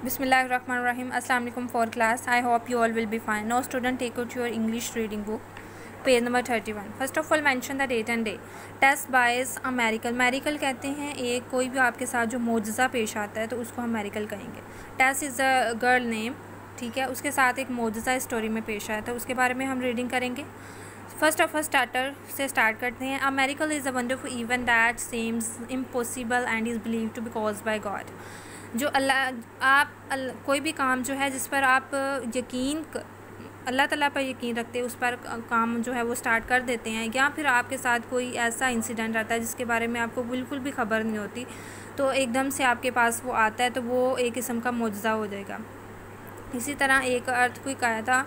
Bismillahirrahmanirrahim. Assalamu alaikum for class. I hope you all will be fine. Now student, take out your English reading book, page number 31. First of all, mention the date and day. Test buys a miracle. Miracle कहते हैं एक कोई भी आपके साथ जो मोजज़ा पेश आता है तो उसको हम miracle कहेंगे. Tess is a girl name, ठीक है. उसके साथ एक मोजज़ा स्टोरी में पेश आया था, उसके बारे में हम रीडिंग करेंगे. फर्स्ट ऑफ ऑल स्टार्टर से स्टार्ट करते हैं. A miracle is a wonderful event that seems impossible and is believe to be caused by God. जो कोई भी काम जो है जिस पर आप अल्लाह ताला पर यकीन रखते हैं उस पर काम जो है वो स्टार्ट कर देते हैं, या फिर आपके साथ कोई ऐसा इंसिडेंट आता है जिसके बारे में आपको बिल्कुल भी खबर नहीं होती तो एकदम से आपके पास वो आता है तो वो एक किस्म का मोजज़ा हो जाएगा. इसी तरह एक अर्थक्वेक आया था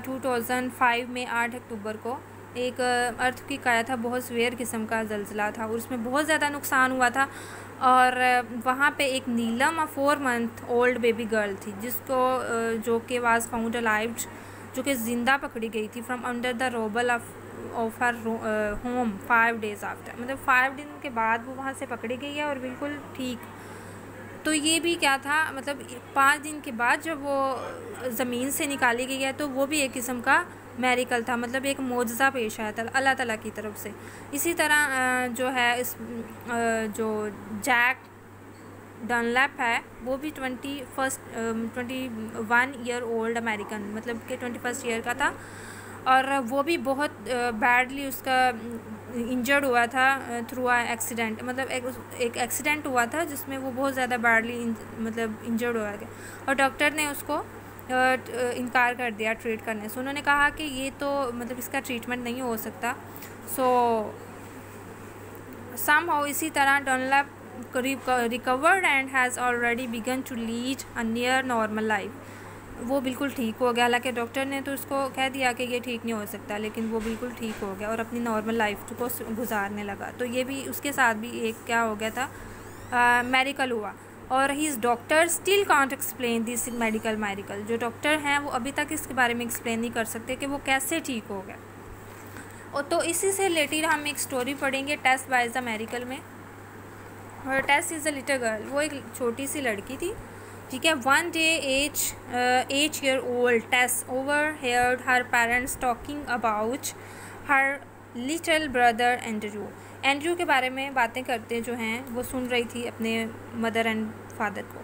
2005 में 8 अक्टूबर को. एक अर्थक्वेक आया था, बहुत सीवियर किस्म का ज़लज़ला था और उसमें बहुत ज़्यादा नुकसान हुआ था. और वहाँ पे एक नीलम 4 मंथ ओल्ड बेबी गर्ल थी जिसको जो कि वाज फाउंड अलाइव, जो कि ज़िंदा पकड़ी गई थी from under the रोबल of her home 5 days after. मतलब 5 दिन के बाद वो वहाँ से पकड़ी गई है और बिल्कुल ठीक. तो ये भी क्या था, मतलब 5 दिन के बाद जब वो ज़मीन से निकाली गई है तो वो भी एक किस्म का मेरिकल था, मतलब एक मोजज़ा पेश आया था अल्लाह ताला की तरफ से. इसी तरह जो है जो जैक डनलैप है वो भी 21 ईयर ओल्ड अमेरिकन, मतलब कि 21st ईयर का था और वो भी बहुत बैडली उसका इंजर्ड हुआ था थ्रू आ एक्सीडेंट. मतलब एक एक्सीडेंट हुआ था जिसमें वो बहुत ज़्यादा बैडली मतलब इंजर्ड हुआ गया और डॉक्टर ने उसको इनकार कर दिया ट्रीट करने से. उन्होंने कहा कि ये तो मतलब इसका ट्रीटमेंट नहीं हो सकता. सो समहाउ इसी तरह Dunlap recovered and has already begun to lead a near normal life. वो बिल्कुल ठीक हो गया, हालांकि डॉक्टर ने तो उसको कह दिया कि ये ठीक नहीं हो सकता, लेकिन वो बिल्कुल ठीक हो गया और अपनी नॉर्मल लाइफ को गुजारने लगा. तो ये भी उसके साथ भी एक क्या हो गया था, मेरिकल हुआ. और ही doctor still can't explain this medical miracle. जो डॉक्टर हैं वो अभी तक इसके बारे में एक्सप्लेन नहीं कर सकते कि वो कैसे ठीक हो गया. और तो इसी से रिलेटेड हम एक स्टोरी पढ़ेंगे टेस बाइज द मेरिकल में. और टेस इज़ अ लिटिल गर्ल, वो एक छोटी सी लड़की थी, ठीक है. 1 day 8 year old Tess overheard her parents talking about her little brother Andrew. Andrew के बारे में बातें करते जो हैं वो सुन रही थी अपने मदर एंड फादर को.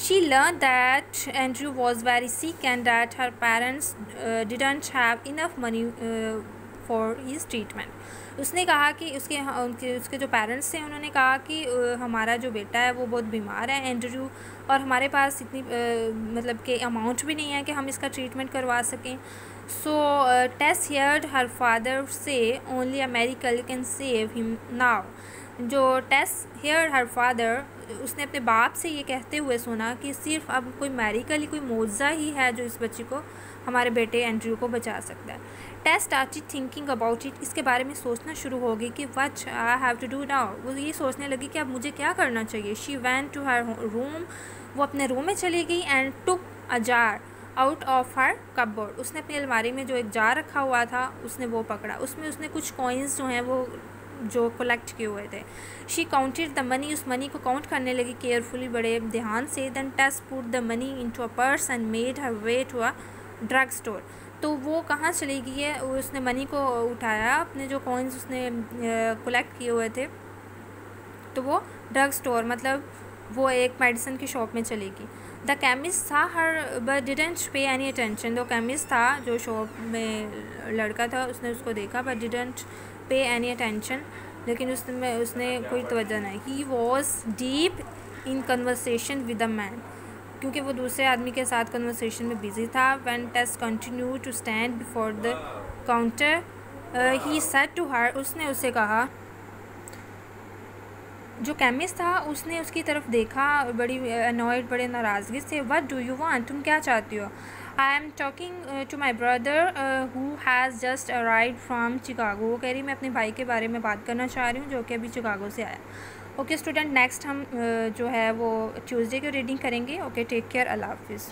She learned that Andrew was very sick and that her parents didn't have enough money for his treatment. उसने कहा कि उसके जो पेरेंट्स थे उन्होंने कहा कि हमारा जो बेटा है वो बहुत बीमार है एंड्रू, और हमारे पास इतनी मतलब कि अमाउंट भी नहीं है कि हम इसका ट्रीटमेंट करवा सकें. So Tess heard her father से only a miracle can save him now. जो टेस हियर्ड हर फादर, उसने अपने बाप से ये कहते हुए सुना कि सिर्फ अब कोई मेरिकल ही, कोई मोज़ा ही है जो इस बच्चे को, हमारे बेटे एंड्रू को बचा सकता है. Tess started thinking about it. इसके बारे में सोचना शुरू हो गई कि what I have to do now. वो ये सोचने लगी कि अब मुझे क्या करना चाहिए. She went to her room. वो अपने रूम में चली गई and took a jar out of her cupboard. उसने अपनी अलमारी में जो एक जार रखा हुआ था उसने वो पकड़ा. उसमें उसने कुछ कॉइन्स जो हैं वो जो कलेक्ट किए हुए थे. She counted the money. उस मनी को काउंट करने लगी केयरफुली, बड़े ध्यान से. Then Tess put the money into a purse and made her way to a drug store. तो वो कहाँ चली गई है, उसने मनी को उठाया, अपने जो कॉइन्स उसने कलेक्ट किए हुए थे, तो वो ड्रग स्टोर मतलब वो एक मेडिसिन की शॉप में चली गई. द केमिस्ट था हर बट डिडेंट पे एनी अटेंशन. जो केमिस्ट था, जो शॉप में लड़का था, उसने उसको देखा बट डिडेंट पे एनी अटेंशन, लेकिन उसने कोई तवज्जो नहीं. He was deep in conversation with a man, क्योंकि वो दूसरे आदमी के साथ कन्वर्सेशन में बिजी था. When Tess continue to stand before the counter he said to her. उसने उसे कहा, जो केमिस्ट था उसने उसकी तरफ देखा, बड़ी अनॉयड, बड़े नाराज़गी से. व्हाट डू यू वांट, तुम क्या चाहती हो. I am talking to my brother who has just arrived from Chicago. वो कह रही मैं अपने भाई के बारे में बात करना चाह रही हूँ जो कि अभी चिकागो से आया. ओके स्टूडेंट, नेक्स्ट हम जो है वो ट्यूसडे की रीडिंग करेंगे. ओके, टेक केयर, अल्लाह हाफिज़.